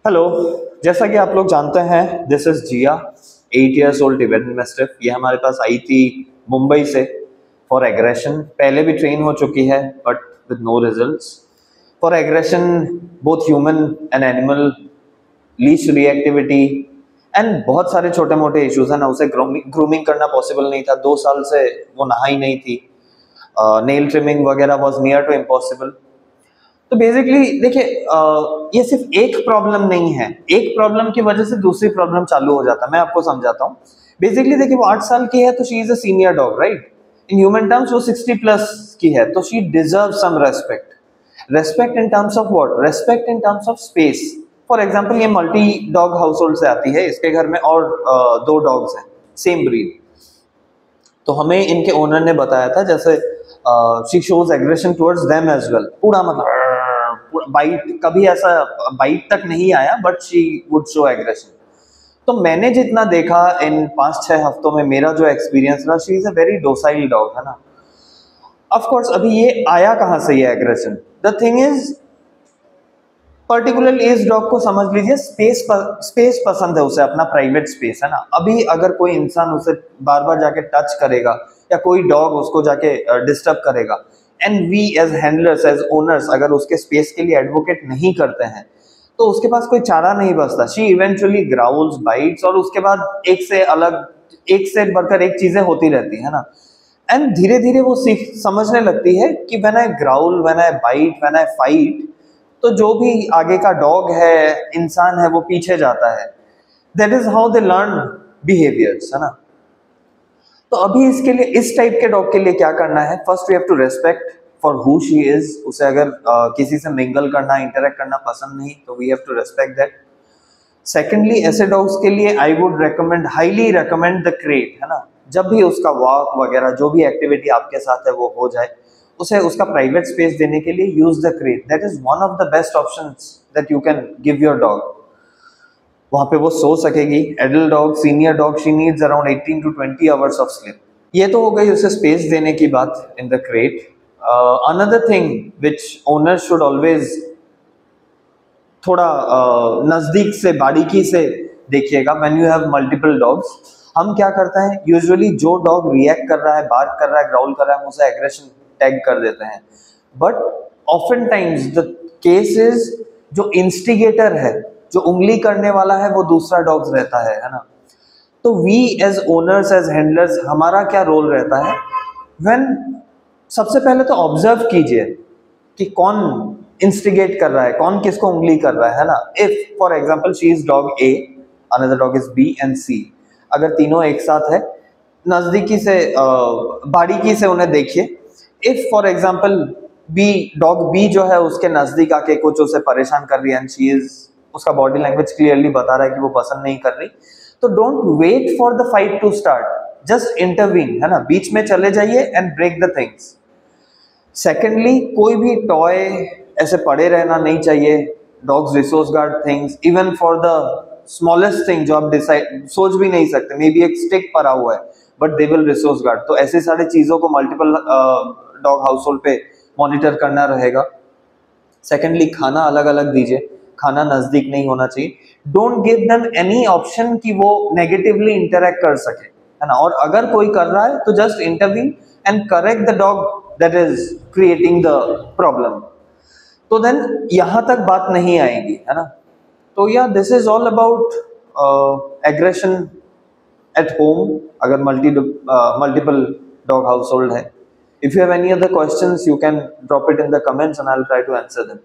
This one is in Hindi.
हेलो। जैसा कि आप लोग जानते हैं, this is Jiya, 8 years old Tibetan mastiff. ये हमारे पास आई थी मुंबई से फॉर एग्रेशन। पहले भी ट्रेन हो चुकी है but with no results. For aggression both human and animal, least reactivity and बहुत सारे छोटे मोटे इश्यूज है ना। उसे ग्रूमिंग करना पॉसिबल नहीं था, 2 साल से वो नहा ही नहीं थी। नेल ट्रिमिंग वगैरह वॉज नियर टू इम्पॉसिबल। तो बेसिकली देखिए, ये सिर्फ एक प्रॉब्लम नहीं है, एक प्रॉब्लम की वजह से दूसरी प्रॉब्लम चालू हो जाता है। मैं आपको समझाता हूँ। बेसिकली देखिए, वो 8 साल की है तो she is a senior dog, right. In human terms वो 60+ की है, तो she deserve some respect. Respect in terms of what? Respect in terms of space. For example, ये मल्टी डॉग हाउस होल्ड से आती है, इसके घर में और 2 डॉग्स हैं, सेम ब्रीड। तो हमें इनके ओनर ने बताया था, जैसे she shows aggression towards them as well. पूरा मतलब बाइट, कभी ऐसा बाइट तक नहीं आया but she would show aggression. तो मैंने जितना देखा इन 5-6 हफ्तों में, मेरा जो एक्सपीरियंस रहा, she is a very docile dog, है ना। ऑफ कोर्स अभी ये आया कहाँ से ये aggression? The thing is, particularly इस डॉग को समझ लीजिए, स्पेस पसंद है उसे, अपना प्राइवेट स्पेस, है ना। अभी अगर कोई इंसान उसे बार बार जाके टच करेगा या कोई डॉग उसको जाके डिस्टर्ब करेगा, and we as handlers, as owners, अगर उसके स्पेस के लिए एडवोकेट नहीं करते हैं, तो उसके पास कोई चारा नहीं बचता। शी इवेंचुअली ग्राउल्स, बाइट्स, और उसके बाद एक से बढ़कर एक चीजें होती रहती है ना। एंड धीरे धीरे वो समझने लगती है कि when I growl, when I bite, when I fight, तो जो भी आगे का डॉग है, इंसान है, वो पीछे जाता है। That is how they learn behaviours, है ना। तो अभी इसके लिए, इस टाइप के डॉग के लिए क्या करना है? First we have to respect for who she is. उसे अगर किसी से मिंगल करना, इंटरेक्ट करना पसंद नहीं, तो we have to respect that. Secondly, ऐसे डॉग्स के लिए I would recommend, highly recommend the crate, है ना। जब भी उसका वॉक वगैरह, जो भी एक्टिविटी आपके साथ है, वो हो जाए, उसे उसका प्राइवेट स्पेस देने के लिए use the crate. That is one of the best options that you can give your dog. वहां पे वो सो सकेगी। Adult dog, senior dog, she needs around 18 to 20 hours of sleep. ये तो हो गई उसे स्पेस देने की बात in the crate. Another thing which owner should always थोड़ा नजदीक से, बारीकी से देखिएगा। When you have multiple dogs, हम क्या करते हैं यूजुअली, जो डॉग रिएक्ट कर रहा है, बार्क कर रहा है, ग्राउल कर रहा है, हम उसे एग्रेशन टैग कर देते हैं। But often times the case is, जो इंस्टिगेटर है, जो उंगली करने वाला है, वो दूसरा डॉग्स रहता है ना। तो we as owners, as handlers, हमारा क्या रोल रहता है? व्हेन, सबसे पहले तो ऑब्जर्व कीजिए कि कौन इंस्टिगेट कर रहा है, कौन किसको उंगली कर रहा है ना। If for example she is dog A, another dog is B and C, अगर तीनों एक साथ है, नजदीकी से, बारीकी से उन्हें देखिए। If for example be, dog be जो है, उसके नजदीक आके कुछ उसे परेशान कर रही है, एंड शी इज, उसका बॉडी लैंग्वेज क्लियरली बता रहा है कि वो पसंद नहीं कर रही, तो don't wait for the fight to start, just intervene, है ना। बीच में चले जाइए and break the things. Secondly, कोई भी टॉय ऐसे पड़े रहना नहीं चाहिए। Dogs resource guard things, even for the smallest thing जो आप डिसाइड, सोच भी नहीं सकते, मे बी एक स्टिक पड़ा हुआ है, but they will resource guard. तो ऐसे सारी चीजों को मल्टीपल डॉग हाउस होल्ड पे मॉनिटर करना रहेगा। सेकेंडली, खाना अलग अलग दीजिए, खाना नजदीक नहीं होना चाहिए। Don't give them any option कि वो नेगेटिवली इंटरेक्ट कर सके, है ना। और अगर कोई कर रहा है तो just intervene and correct the dog that is creating the problem. तो देन यहां तक बात नहीं आएगी, है ना। तो या, this is all about aggression at home, अगर मल्टीपल डॉग हाउस होल्ड है। If you have any other questions, you can drop it in the comments and I'll try to answer them.